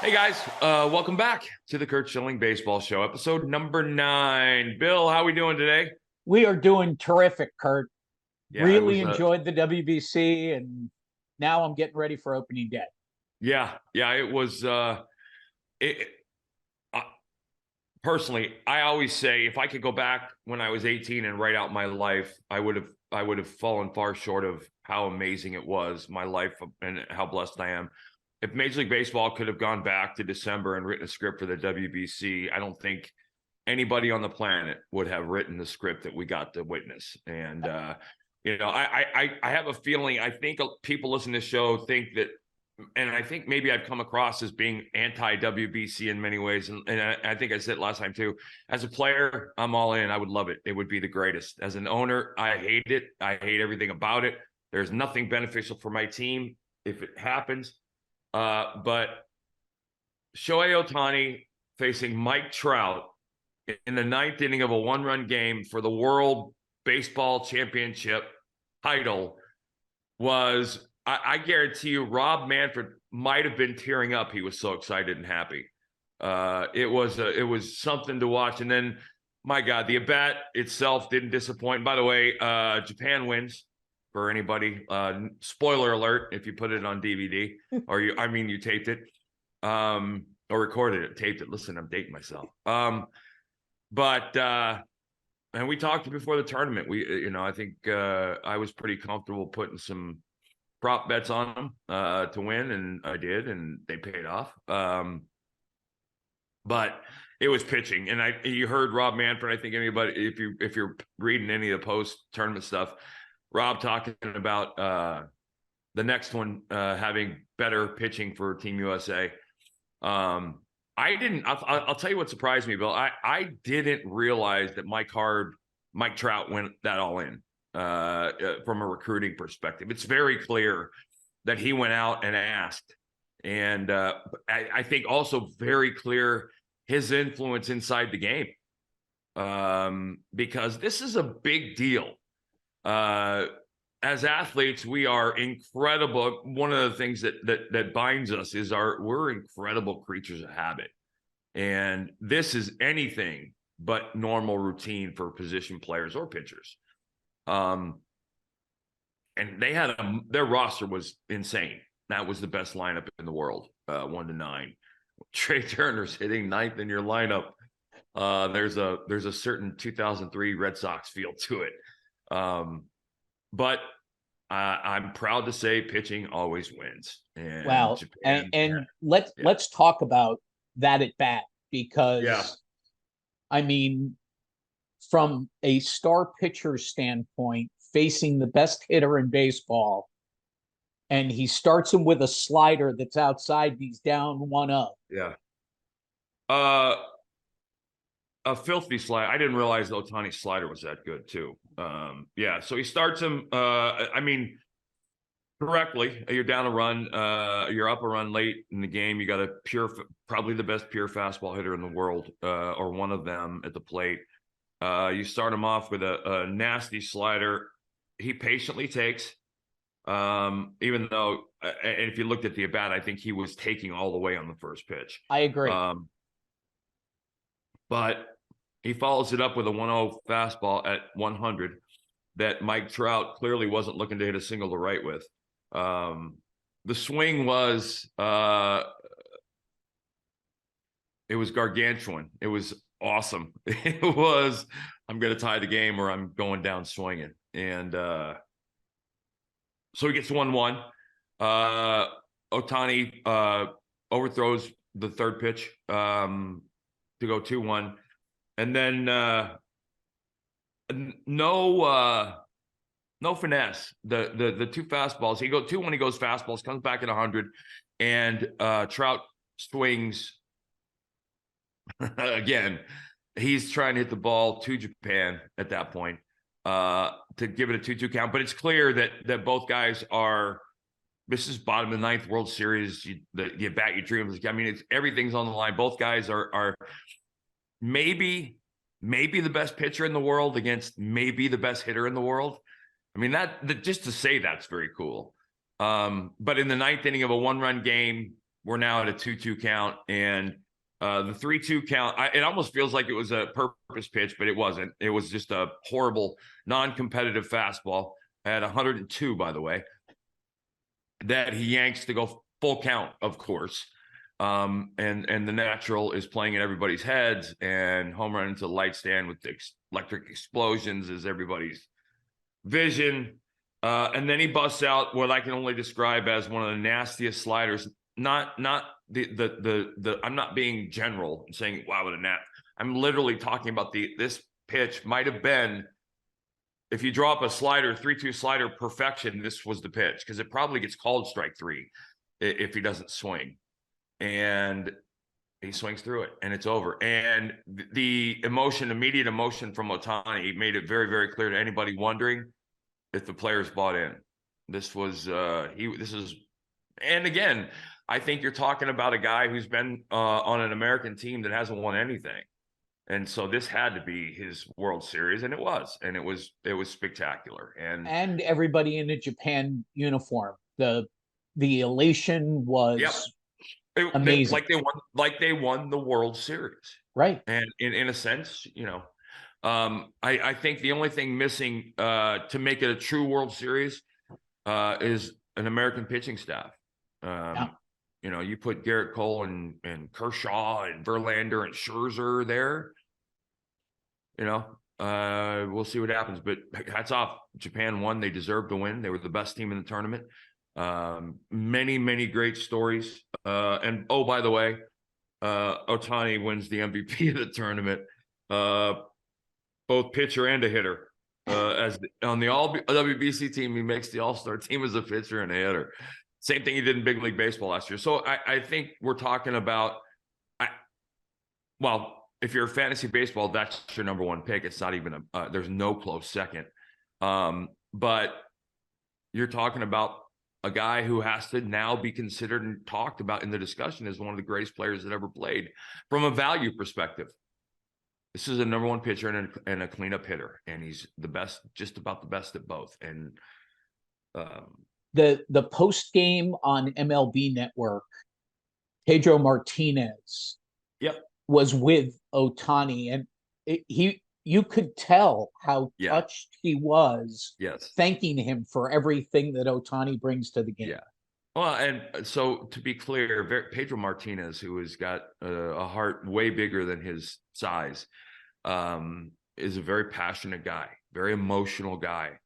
Hey guys, welcome back to the Curt Schilling Baseball Show, episode number 9. Bill, how we doing today? We are doing terrific, Curt. Yeah, it Really was enjoyed the WBC, and now I'm getting ready for opening day. it was it personally, I always say if I could go back when I was 18 and write out my life, I would have fallen far short of how amazing it was, my life, and how blessed I am. If Major League Baseball could have gone back to December and written a script for the WBC, I don't think anybody on the planet would have written the script that we got to witness. And I have a feeling, I think people listening to the show think that, and I think maybe I've come across as being anti-WBC in many ways. And I think I said it last time too. As a player, I'm all in. I would love it. It would be the greatest. As an owner, I hate it. I hate everything about it. There's nothing beneficial for my team if it happens. But Shohei Ohtani facing Mike Trout in the 9th inning of a 1-run game for the World Baseball Championship title was, I guarantee you, Rob Manfred might have been tearing up. He was so excited and happy. It was something to watch. And then, my God, the at-bat itself didn't disappoint. By the way, Japan wins. For anybody, spoiler alert, if you put it on DVD or you taped it, or recorded it, taped it. Listen, I'm dating myself. And we talked before the tournament. I think I was pretty comfortable putting some prop bets on them to win, and I did, and they paid off. But it was pitching, and you heard Rob Manfred. I think anybody, if you're reading any of the post-tournament stuff, Rob talking about the next one having better pitching for Team USA. I'll tell you what surprised me, Bill. I didn't realize that Mike Trout went that all in from a recruiting perspective. It's very clear that he went out and asked. And I think also very clear his influence inside the game, because this is a big deal. As athletes, we are incredible. One of the things that binds us is we're incredible creatures of habit. And this is anything but normal routine for position players or pitchers. And they had their roster was insane. That was the best lineup in the world, 1-9. Trey Turner's hitting 9th in your lineup. There's a certain 2003 Red Sox feel to it. But I'm proud to say pitching always wins. And Wow. Japan, and let's talk about that at bat, because I mean, from a star pitcher standpoint, facing the best hitter in baseball, and he starts him with a slider that's outside, he's down 1-0. Yeah. A filthy slide. I didn't realize the Ohtani slider was that good too. So he starts him. Correctly. You're down a run. You're up a run late in the game. You got probably the best pure fastball hitter in the world, or one of them at the plate. You start him off with a nasty slider. He patiently takes, even though, and if you looked at the at bat, I think he was taking all the way on the first pitch. I agree. But he follows it up with a 1-0 fastball at 100 that Mike Trout clearly wasn't looking to hit a single to right with. The swing was it was gargantuan. It was awesome. It was, I'm going to tie the game or I'm going down swinging. And so he gets 1-1. Ohtani overthrows the third pitch to go 2-1. And then no finesse. The two fastballs. He goes 2-1. He goes fastballs. Comes back at 100, and Trout swings again. He's trying to hit the ball to Japan at that point to give it a 2-2 count. But it's clear that both guys are. This is bottom of the 9th World Series. You bat your dreams. I mean, everything's on the line. Both guys are maybe the best pitcher in the world against maybe the best hitter in the world. I mean, that just to say that's very cool. But in the 9th inning of a 1-run game, we're now at a 2-2 count, and the 3-2 count, it almost feels like it was a purpose pitch, but it wasn't. It was just a horrible non-competitive fastball at 102, by the way, that he yanks to go full count, of course. And the natural is playing in everybody's heads, and home run into the light stand with the electric explosions is everybody's vision. And then he busts out what I can only describe as one of the nastiest sliders. Not the I'm not being general and saying, wow, what a nap. I'm literally talking about this pitch might have been, if you draw up a slider, 3-2 slider perfection, this was the pitch, because it probably gets called strike 3 if he doesn't swing. And he swings through it, and it's over. And the immediate emotion from Ohtani made it very, very clear to anybody wondering if the players bought in. And again, I think you're talking about a guy who's been on an American team that hasn't won anything. And so this had to be his World Series, and it was spectacular. And everybody in a Japan uniform, the elation was amazing. They won the World Series. Right. And in a sense, I think the only thing missing to make it a true World Series is an American pitching staff. You put Garrett Cole and Kershaw and Verlander and Scherzer there. We'll see what happens. But hats off, Japan won. They deserved to win. They were the best team in the tournament. Many, many great stories. And oh, by the way, Ohtani wins the MVP of the tournament. Both pitcher and a hitter. On the all WBC team, he makes the All-Star team as a pitcher and a hitter. Same thing he did in big league baseball last year. So I think we're talking about, if you're a fantasy baseball, that's your number one pick. It's not even there's no close second. But you're talking about a guy who has to now be considered and talked about in the discussion as one of the greatest players that ever played from a value perspective. This is a number one pitcher and a cleanup hitter, and he's the best, just about the best at both. And the post game on MLB Network, Pedro Martinez, was with Ohtani, and you could tell how touched he was, thanking him for everything that Ohtani brings to the game. Yeah. Well, and so to be clear, Pedro Martinez, who has got a heart way bigger than his size, is a very passionate guy, very emotional guy.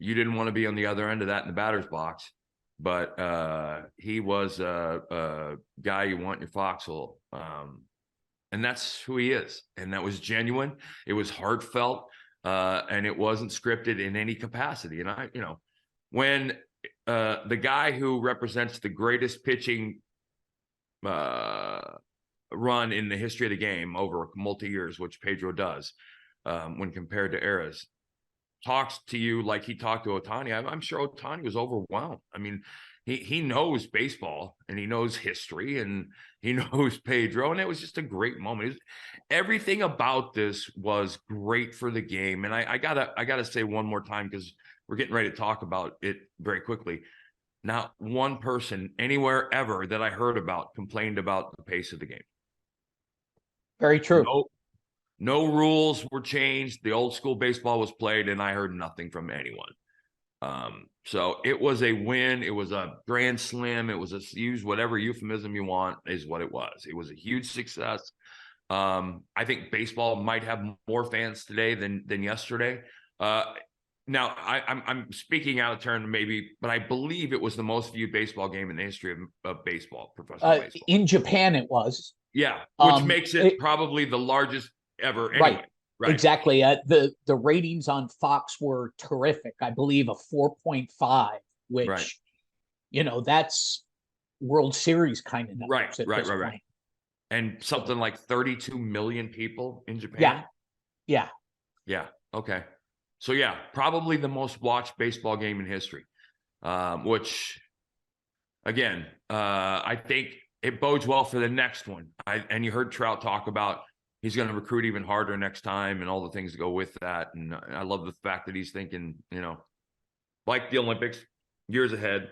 You didn't want to be on the other end of that in the batter's box, but he was a guy you want in your foxhole. And that's who he is. And that was genuine. It was heartfelt, and it wasn't scripted in any capacity. And when the guy who represents the greatest pitching run in the history of the game over multi-years, which Pedro does, when compared to eras, talks to you like he talked to Ohtani, I'm sure Ohtani was overwhelmed. I mean, he knows baseball, and he knows history, and he knows Pedro, and it was just a great moment. Everything about this was great for the game. And I gotta say one more time, because we're getting ready to talk about it very quickly. Not one person anywhere ever that I heard about complained about the pace of the game. Very true. No rules were changed. The old school baseball was played, and I heard nothing from anyone. So it was a win. It was a grand slam. It was use whatever euphemism you want, is what it was. It was a huge success. I think baseball might have more fans today than yesterday. Now I'm speaking out of turn maybe, but I believe it was the most viewed baseball game in the history of baseball, professional baseball. In Japan, it was. Yeah, which makes it probably the largest ever. Anyway. Right. Exactly. The ratings on Fox were terrific. I believe a 4.5, which, that's World Series kind of numbers. Right. And something like 32 million people in Japan. Yeah. Okay. So probably the most watched baseball game in history, which again, I think it bodes well for the next one. And you heard Trout talk about he's going to recruit even harder next time and all the things that go with that. And I love the fact that he's thinking, like the Olympics, years ahead.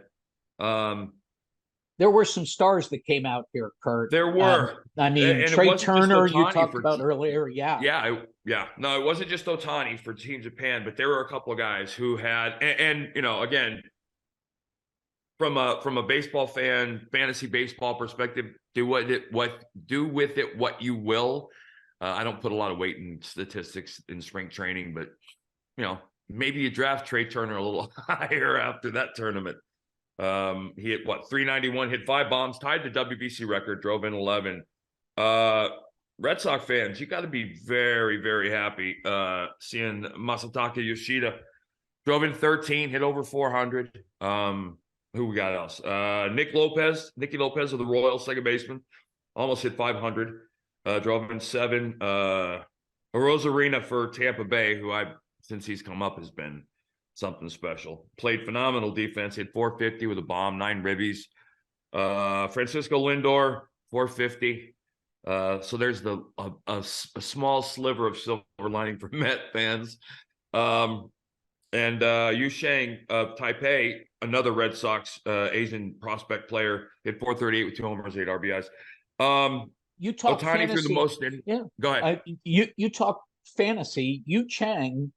there were some stars that came out here, Curt. There were. I mean, And it Trey wasn't just Turner, you Ohtani talked for about earlier. Yeah. Yeah. No, it wasn't just Ohtani for Team Japan, but there were a couple of guys who had, and you know, again, from a baseball fan, fantasy baseball perspective, do with it what you will. I don't put a lot of weight in statistics in spring training, but you know, maybe you draft Trey Turner a little higher after that tournament. He hit 391, hit 5 bombs, tied the WBC record, drove in 11. Red Sox fans, you got to be very, very happy seeing Masataka Yoshida drove in 13, hit over 400. Who we got else? Nicky Lopez of the Royals, second baseman, almost hit 500. Drove in 7. Rosarina for Tampa Bay, who since he's come up has been something special. Played phenomenal defense, hit 450 with a bomb, 9 ribbies. Francisco Lindor, 450. So there's a small sliver of silver lining for Met fans. And Yu Shang of Taipei, another Red Sox Asian prospect player, hit 438 with 2 homers, 8 RBIs. You talk Ohtani fantasy. threw the most. Yeah. Go ahead. You talk fantasy. Yu Chang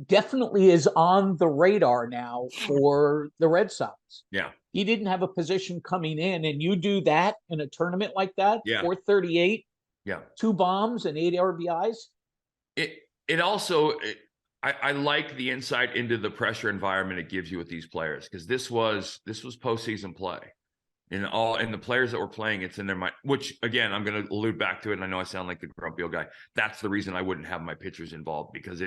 definitely is on the radar now for the Red Sox. Yeah. He didn't have a position coming in, and you do that in a tournament like that, yeah. 438, yeah, 2 bombs and 8 RBIs. It also, I like the insight into the pressure environment it gives you with these players, because this was postseason play. And the players that were playing, it's in their mind, which again, I'm going to allude back to it. And I know I sound like the grumpy old guy. That's the reason I wouldn't have my pitchers involved, because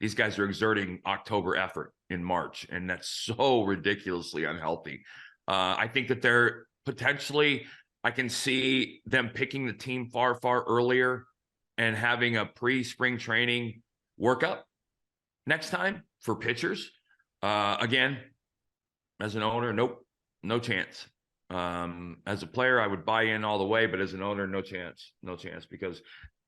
these guys are exerting October effort in March, and that's so ridiculously unhealthy. I think that they're potentially, I can see them picking the team far, far earlier and having a pre-spring training workup next time for pitchers. Again, as an owner, nope, no chance. As a player, I would buy in all the way, but as an owner, no chance, because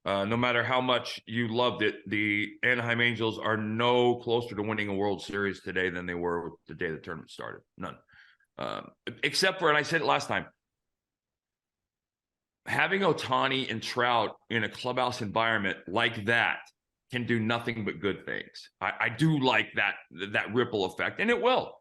no matter how much you loved it, the Anaheim Angels are no closer to winning a World Series today than they were the day the tournament started. None. Except for, and I said it last time, having Ohtani and Trout in a clubhouse environment like that can do nothing but good things. I do like that ripple effect, and it will.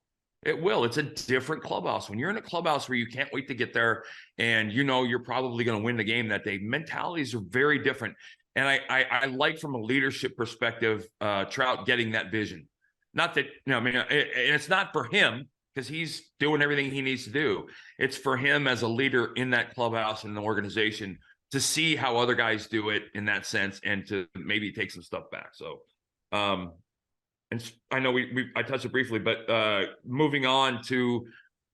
It's a different clubhouse. When you're in a clubhouse where you can't wait to get there and you know you're probably going to win the game that day, mentalities are very different. And I like, from a leadership perspective, Trout getting that vision. Not that, I mean, it's not for him because he's doing everything he needs to do. It's for him as a leader in that clubhouse and the organization to see how other guys do it in that sense, and to maybe take some stuff back. So, and I know I touched it briefly, but moving on to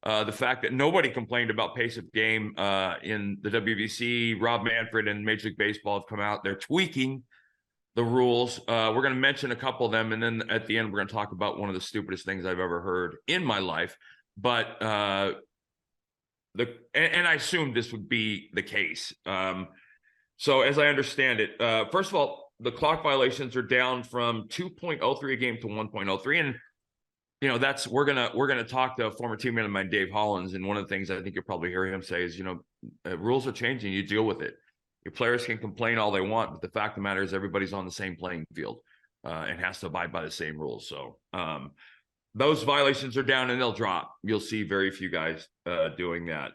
the fact that nobody complained about pace of game in the WBC. Rob Manfred and Major League Baseball have come out. They're tweaking the rules. We're going to mention a couple of them, and then at the end, we're going to talk about one of the stupidest things I've ever heard in my life. But and I assumed this would be the case. So as I understand it, first of all, the clock violations are down from 2.03 a game to 1.03. And, you know, we're going to talk to a former teammate of mine, Dave Hollins. And one of the things I think you'll probably hear him say is, you know, rules are changing. You deal with it. Your players can complain all they want, but the fact of the matter is everybody's on the same playing field and has to abide by the same rules. So those violations are down and they'll drop. You'll see very few guys doing that.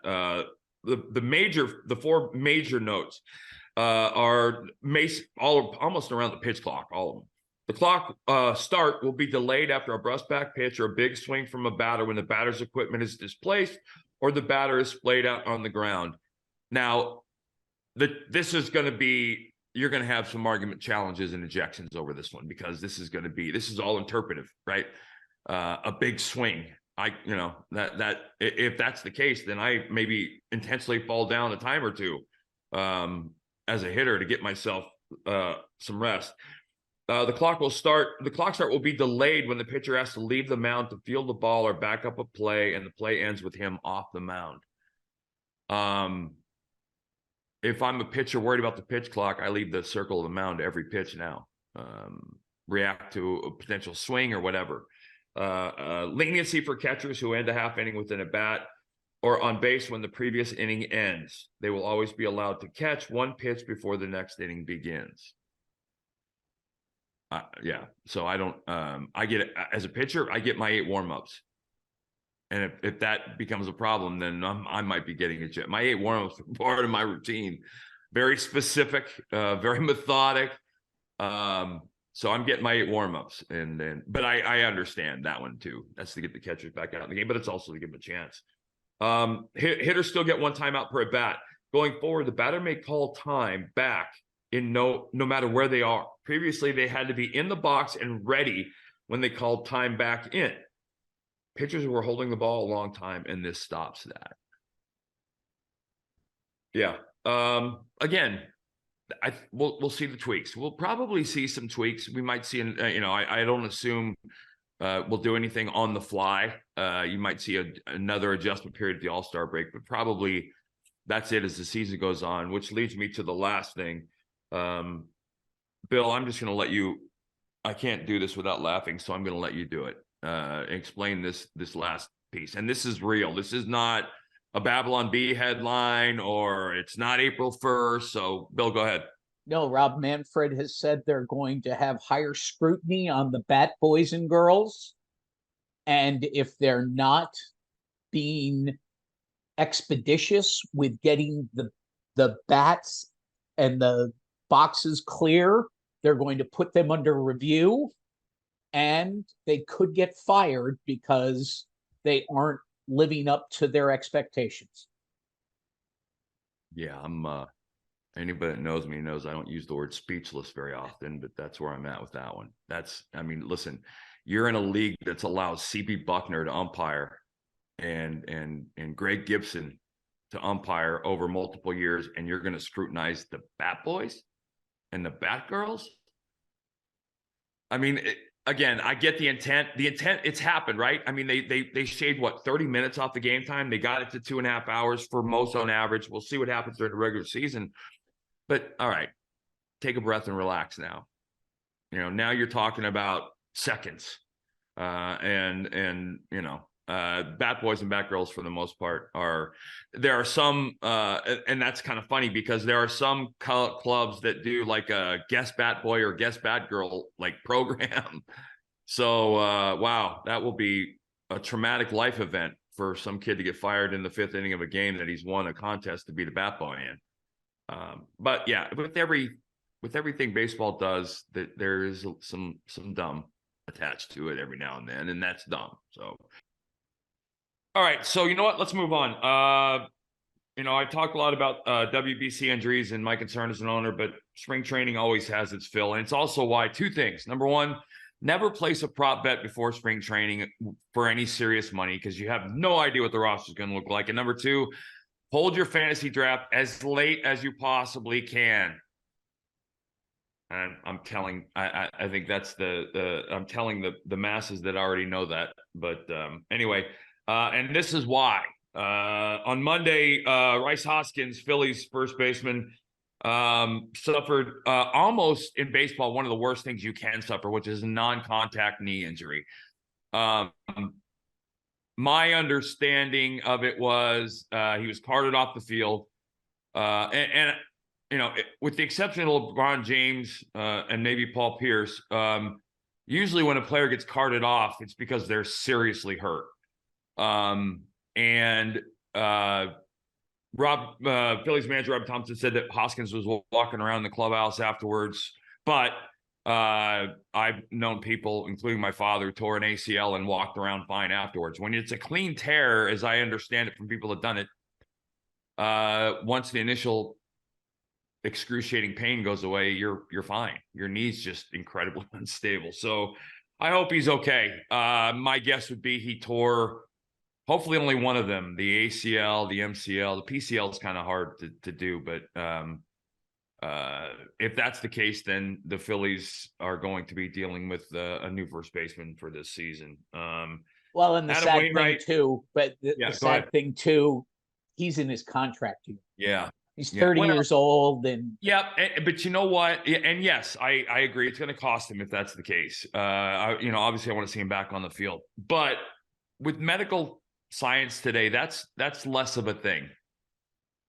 The 4 major notes are almost around the pitch clock, all of them. The clock start will be delayed after a brush back pitch or a big swing from a batter when the batter's equipment is displaced or the batter is splayed out on the ground. Now, this is going to be, you're going to have some argument challenges and ejections over this one, because this is all interpretive, right? A big swing. That if that's the case, then I maybe intentionally fall down a time or two as a hitter to get myself some rest. The clock start will be delayed when the pitcher has to leave the mound to field the ball or back up a play, and the play ends with him off the mound. If I'm a pitcher worried about the pitch clock, I leave the circle of the mound every pitch now. React to a potential swing or whatever. Leniency for catchers who end a half inning with an at bat. or on base when the previous inning ends. They will always be allowed to catch one pitch before the next inning begins. Yeah. So I don't, I get it as a pitcher, I get my 8 warm-ups. And if that becomes a problem, then I might be getting a jet. My 8 warm-ups are part of my routine. Very specific, very methodic. So I'm getting my 8 warm-ups, but I understand that one too. That's to get the catchers back out in the game, but it's also to give them a chance. Hitters still get 1 timeout per at bat. Going forward, the batter may call time back in no matter where they are. Previously, they had to be in the box and ready when they called time back in. Pitchers were holding the ball a long time, and this stops that. Yeah. Again, we'll see the tweaks. We'll probably see some tweaks. We might see, I don't assume we'll do anything on the fly. You might see another adjustment period at the All-Star break, but probably that's it as the season goes on, which leads me to the last thing. Bill, I'm just going to let you, I can't do this without laughing, so I'm going to let you do it. Explain this last piece. And this is real. This is not a Babylon Bee headline, or it's not April 1st. So Bill, go ahead. No, Rob Manfred has said they're going to have higher scrutiny on the Bat Boys and girls. And if they're not being expeditious with getting the bats and the boxes clear, they're going to put them under review, and they could get fired because they aren't living up to their expectations. Yeah, I'm anybody that knows me knows I don't use the word speechless very often, but that's where I'm at with that one. Listen, you're in a league that's allowed CB Buckner to umpire and Greg Gibson to umpire over multiple years, and you're going to scrutinize the Bat Boys and the Bat Girls. I mean, again, I get the intent. The intent, it's happened, right? I mean, they shaved, 30 minutes off the game time. They got it to 2.5 hours for most on average. We'll see what happens during the regular season. But all right, take a breath and relax now. Now you're talking about seconds. Bat Boys and Bat Girls, for the most part, there are some, and that's kind of funny because there are some clubs that do like a guest Bat Boy or guest Bat Girl like program. So, wow, that will be a traumatic life event for some kid to get fired in the 5th inning of a game that he's won a contest to be the Bat Boy in. But yeah, with everything baseball does, that there is some dumb attached to it every now and then, and that's dumb. So. All right, so you know what? Let's move on. I talk a lot about WBC injuries and my concern as an owner, but spring training always has its fill. And it's also why 2 things. Number 1, never place a prop bet before spring training for any serious money because you have no idea what the roster is going to look like. And number 2, hold your fantasy draft as late as you possibly can. And I'm telling, I think that's I'm telling the masses that already know that. But anyway. And this is why. On Monday, Rice Hoskins, Phillies first baseman, suffered almost in baseball one of the worst things you can suffer, which is a non-contact knee injury. My understanding of it was he was carted off the field. With the exception of LeBron James and maybe Paul Pierce, usually when a player gets carted off, it's because they're seriously hurt. Phillies manager Rob Thompson said that Hoskins was walking around the clubhouse afterwards, but I've known people, including my father, tore an ACL and walked around fine afterwards. When it's a clean tear, as I understand it from people that done it, once the initial excruciating pain goes away, you're fine. Your knee's just incredibly unstable. So I hope he's okay. My guess would be he tore hopefully only one of them, the ACL, the MCL. The PCL is kind of hard to do, but if that's the case, then the Phillies are going to be dealing with a new first baseman for this season. Well, and the Adam sad Wainwright, thing too, the sad thing too, he's in his contract year. Yeah. He's 30 years old. And but you know what? And yes, I agree. It's going to cost him if that's the case. Obviously I want to see him back on the field, but with medical science today, that's less of a thing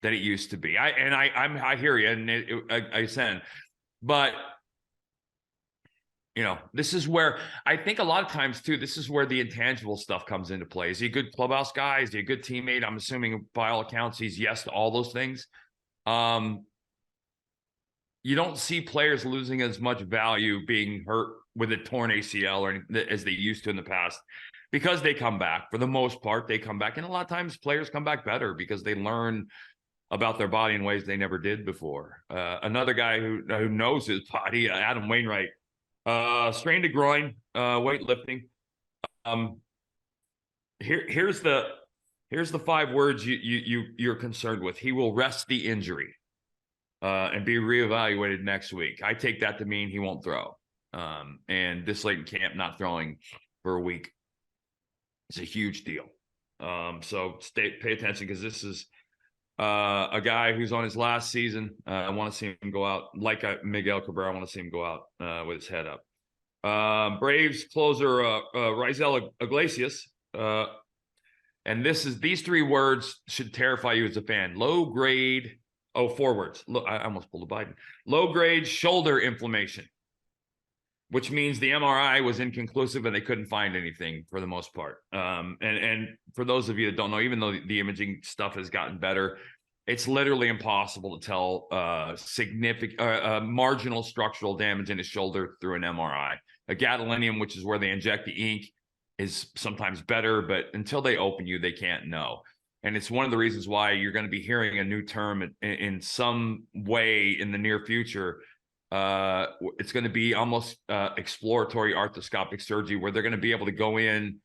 than it used to be. I hear you, and I said, but you know, this is where I think a lot of times too, this is where the intangible stuff comes into play. Is he a good clubhouse guy? Is he a good teammate? I'm assuming by all accounts, he's yes to all those things. You don't see players losing as much value being hurt with a torn ACL or as they used to in the past, because they come back. For the most part, they come back. And a lot of times players come back better because they learn about their body in ways they never did before. Another guy who knows his body, Adam Wainwright, strained a groin, weightlifting. Here's the 5 words you're concerned with. He will rest the injury and be reevaluated next week. I take that to mean he won't throw. And this late in camp, not throwing for a week, it's a huge deal. So pay attention, because this is a guy who's on his last season. I want to see him go out like Miguel Cabrera. I want to see him go out with his head up. Braves closer Raisel Iglesias. And these 3 words should terrify you as a fan. Low grade. Oh, 4 words. I almost pulled a Biden. Low grade shoulder inflammation, which means the MRI was inconclusive and they couldn't find anything for the most part. And for those of you that don't know, even though the imaging stuff has gotten better, it's literally impossible to tell significant marginal structural damage in his shoulder through an MRI. A gadolinium, which is where they inject the ink, is sometimes better, but until they open you, they can't know. And it's one of the reasons why you're going to be hearing a new term in some way in the near future. It's going to be almost exploratory arthroscopic surgery, where they're going to be able to go in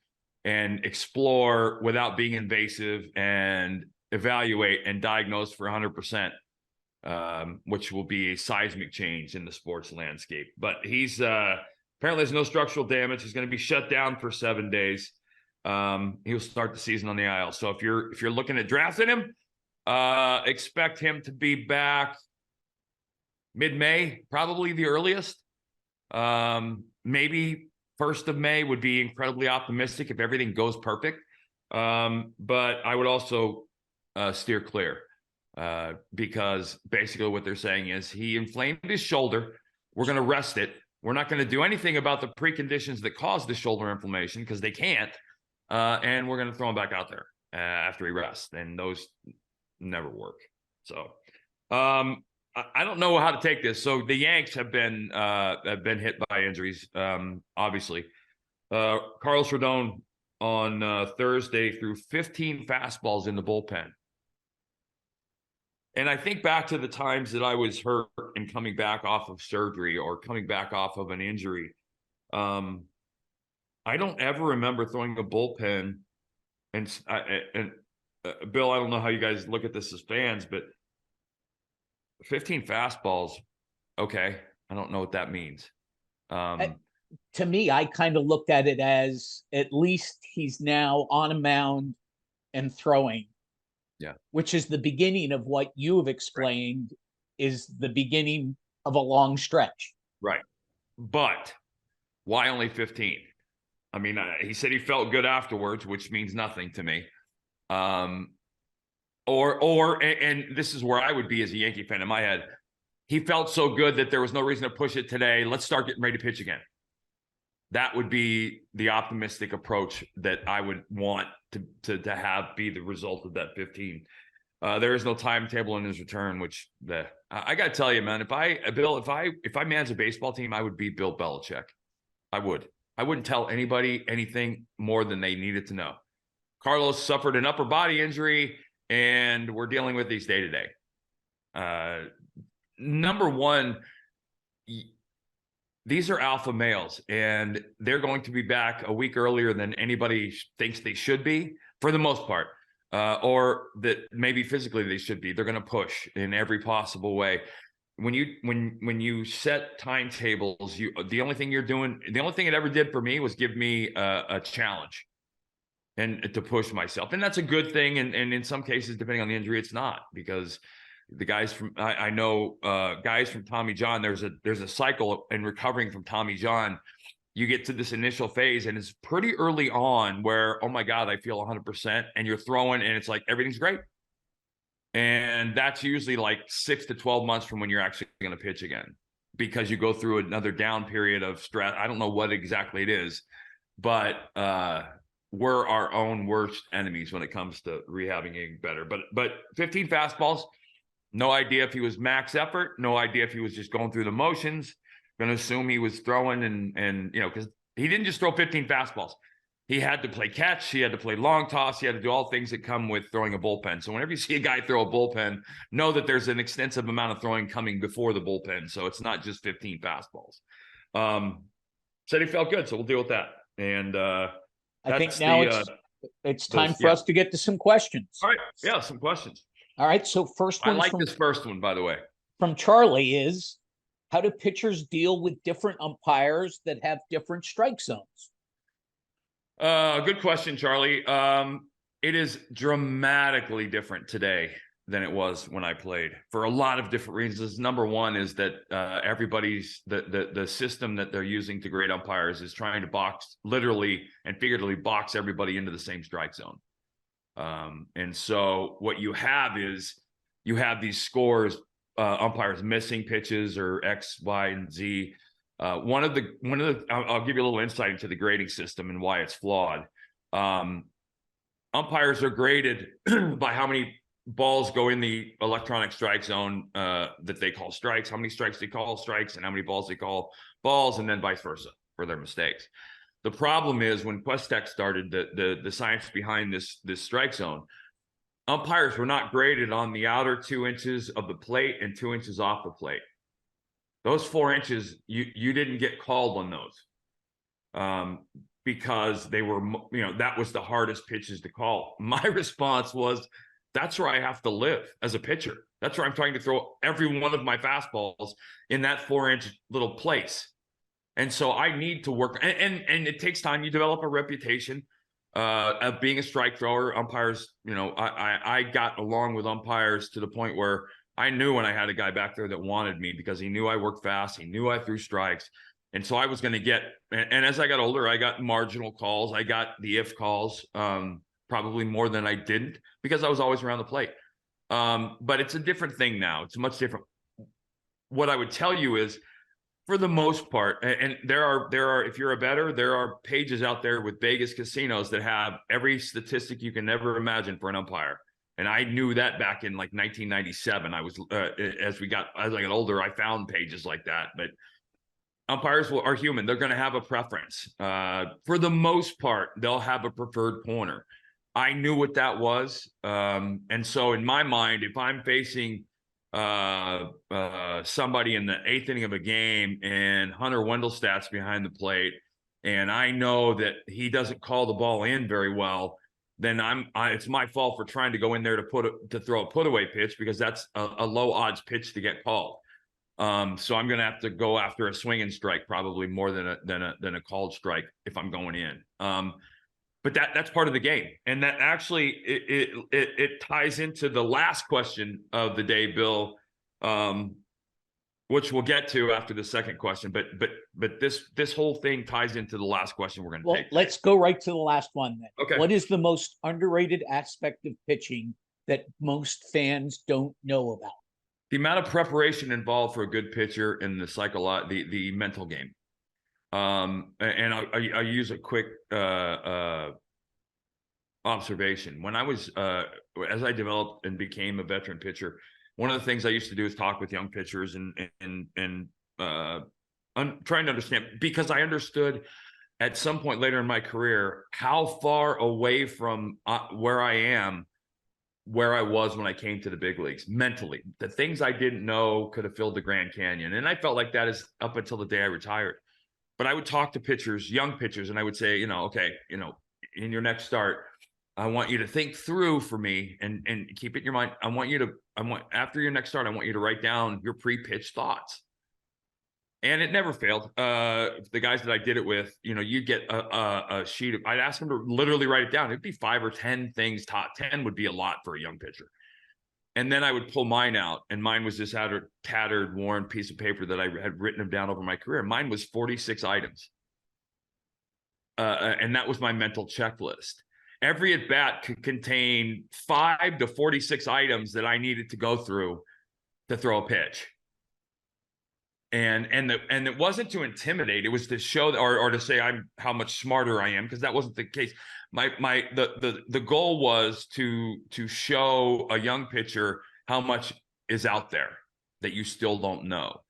and explore without being invasive and evaluate and diagnose for 100%, which will be a seismic change in the sports landscape. But he's apparently there's no structural damage. He's going to be shut down for 7 days. He'll start the season on the IL. So if you're looking at drafting him, expect him to be back mid-May, probably the earliest. Maybe 1st of May would be incredibly optimistic if everything goes perfect. But I would also steer clear, because basically what they're saying is he inflamed his shoulder. We're going to rest it. We're not going to do anything about the preconditions that cause the shoulder inflammation, because they can't. And we're going to throw him back out there after he rests. And those never work. So I don't know how to take this. So the Yanks have been hit by injuries, obviously. Carlos Rodon on Thursday threw 15 fastballs in the bullpen. And I think back to the times that I was hurt and coming back off of surgery or coming back off of an injury. I don't ever remember throwing a bullpen. And Bill, I don't know how you guys look at this as fans, but 15 fastballs, okay. I don't know what that means. To me, I kind of looked at it as, at least he's now on a mound and throwing. Yeah. Which is the beginning of what you have explained, right, is the beginning of a long stretch. Right. But why only 15? I mean, he said he felt good afterwards, which means nothing to me. And this is where I would be as a Yankee fan in my head. He felt so good that there was no reason to push it today. Let's start getting ready to pitch again. That would be the optimistic approach that I would want to have be the result of that 15. There is no timetable in his return, which I got to tell you, man, if I manage a baseball team, I would be Bill Belichick. I would. I wouldn't tell anybody anything more than they needed to know. Carlos suffered an upper body injury, and we're dealing with these day to day. Number one, these are alpha males, and they're going to be back a week earlier than anybody thinks they should be, for the most part, or that maybe physically they should be. They're going to push in every possible way. When you set timetables, the only thing it ever did for me was give me a challenge and to push myself, and that's a good thing. And in some cases, depending on the injury, it's not, because the guys from I know guys from Tommy John. There's a cycle in recovering from Tommy John you get to this initial phase, and it's pretty early on where, oh my God, I feel 100%, and you're throwing, and it's like everything's great. And that's usually like 6 to 12 months from when you're actually going to pitch again, because you go through another down period of stress. I don't know what exactly it is, but we're our own worst enemies when it comes to rehabbing getting better. But 15 fastballs, no idea if he was max effort, no idea if he was just going through the motions. Going to assume he was throwing and because he didn't just throw 15 fastballs. He had to play catch. He had to play long toss. He had to do all things that come with throwing a bullpen. So whenever you see a guy throw a bullpen, know that there's an extensive amount of throwing coming before the bullpen. So it's not just 15 fastballs. Said he felt good, so we'll deal with that. And I think now it's time for us to get to some questions. All right. Yeah, some questions. All right. So first one. I like this first one, by the way. From Charlie is, how do pitchers deal with different umpires that have different strike zones? Good question, Charlie. It is dramatically different today than it was when I played, for a lot of different reasons. Number one is that everybody's the system that they're using to grade umpires is trying to box, literally and figuratively box everybody into the same strike zone. And so what you have is you have these scores, umpires missing pitches or X, Y, and Z. I'll give you a little insight into the grading system and why it's flawed. Umpires are graded by how many balls go in the electronic strike zone that they call strikes, how many strikes they call strikes, and how many balls they call balls, and then vice versa for their mistakes. The problem is when Questec started the science behind this strike zone, umpires were not graded on the outer 2 inches of the plate and 2 inches off the plate. Those 4 inches, you didn't get called on those because they were, that was the hardest pitches to call. My response was, that's where I have to live as a pitcher. That's where I'm trying to throw every one of my fastballs in that 4-inch little place. And so I need to work, and it takes time. You develop a reputation of being a strike thrower. Umpires, I got along with umpires to the point where I knew when I had a guy back there that wanted me because he knew I worked fast. He knew I threw strikes. And so I was going to get, and as I got older, I got marginal calls. I got the if calls, probably more than I didn't, because I was always around the plate. But it's a different thing now. It's much different. What I would tell you is, for the most part, and there are, if you're a bettor, there are pages out there with Vegas casinos that have every statistic you can never imagine for an umpire. And I knew that back in like 1997. I was, as I got older, I found pages like that. But umpires are human. They're going to have a preference. For the most part, they'll have a preferred corner. I knew what that was. And so in my mind, if I'm facing somebody in the 8th inning of a game and Hunter Wendelstadt's behind the plate, and I know that he doesn't call the ball in very well, then it's my fault for trying to go in there to throw a put away pitch, because that's a low odds pitch to get called. So I'm going to have to go after a swinging strike probably more than a called strike if I'm going in. But that's part of the game, and that actually it ties into the last question of the day, Bill, which we'll get to after the second question. But this whole thing ties into the last question we're going to take. Let's go right to the last one then. Okay. What is the most underrated aspect of pitching that most fans don't know about? The amount of preparation involved for a good pitcher in the mental game. And I use a quick observation. When I was, as I developed and became a veteran pitcher, one of the things I used to do is talk with young pitchers and trying to understand, because I understood at some point later in my career how far away from where I was when I came to the big leagues mentally. The things I didn't know could have filled the Grand Canyon. And I felt like that is up until the day I retired. But I would talk to pitchers, young pitchers, and I would say, okay, in your next start, I want you to think through for me and keep it in your mind. After your next start, I want you to write down your pre-pitch thoughts. And it never failed. The guys that I did it with, you'd get a sheet I'd ask them to literally write it down. It'd be 5 or 10 things. Top 10 would be a lot for a young pitcher. And then I would pull mine out, and mine was this tattered, worn piece of paper that I had written them down over my career. Mine was 46 items. and that was my mental checklist. Every at bat could contain 5 to 46 items that I needed to go through to throw a pitch. And it wasn't to intimidate, it was to show or to say how much smarter I am, because that wasn't the case. The goal was to show a young pitcher how much is out there that you still don't know.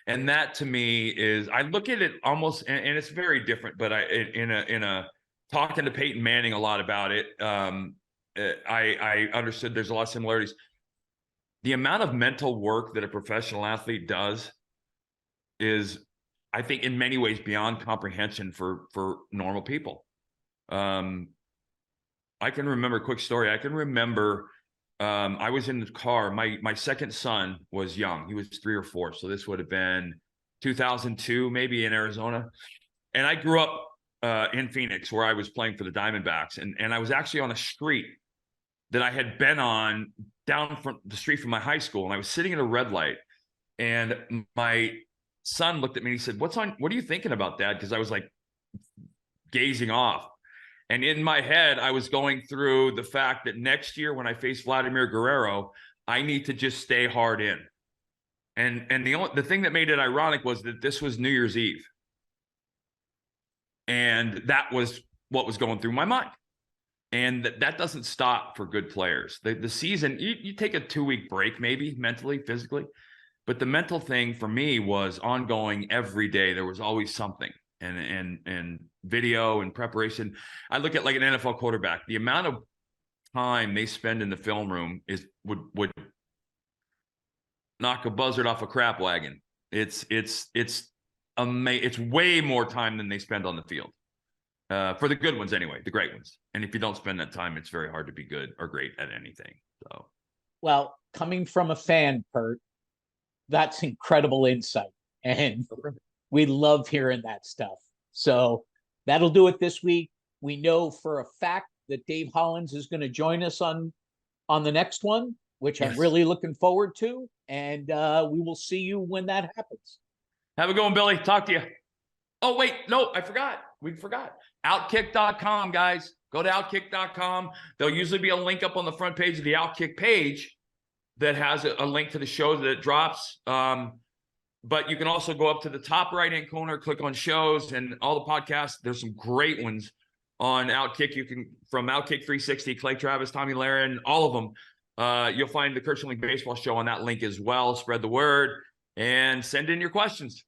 And that to me is, I look at it almost, and it's very different, but in a talking to Peyton Manning a lot about it, I understood there's a lot of similarities. The amount of mental work that a professional athlete does is, I think, in many ways beyond comprehension for normal people. I can remember a quick story. I can remember I was in the car. My second son was young. He was 3 or 4. So this would have been 2002, maybe, in Arizona. And I grew up in Phoenix, where I was playing for the Diamondbacks. And I was actually on a street that I had been on down from the street from my high school. And I was sitting at a red light. And my son looked at me and he said, what are you thinking about, Dad? Because I was like gazing off. And in my head, I was going through the fact that next year when I face Vladimir Guerrero, I need to just stay hard in. And the thing that made it ironic was that this was New Year's Eve. And that was what was going through my mind. And that doesn't stop for good players. The season, you take a 2-week break, maybe mentally, physically. But the mental thing for me was ongoing every day. There was always something. And video and preparation. I look at like an NFL quarterback, the amount of time they spend in the film room would knock a buzzard off a crap wagon. It's way more time than they spend on the field. For the good ones anyway, the great ones. And if you don't spend that time, it's very hard to be good or great at anything. So, well, coming from a fan, Curt, that's incredible insight. And we love hearing that stuff. So that'll do it this week. We know for a fact that Dave Hollins is going to join us on the next one, which I'm really looking forward to. And we will see you when that happens. Have a good one, Billy. Talk to you. Oh, wait. No, I forgot. We forgot. OutKick.com, guys. Go to OutKick.com. There'll usually be a link up on the front page of the OutKick page that has a link to the show that it drops. But you can also go up to the top right-hand corner, click on shows and all the podcasts. There's some great ones on OutKick. You can, from OutKick 360, Clay Travis, Tommy Lahren, all of them. You'll find the Curt Schilling Baseball Show on that link as well. Spread the word and send in your questions.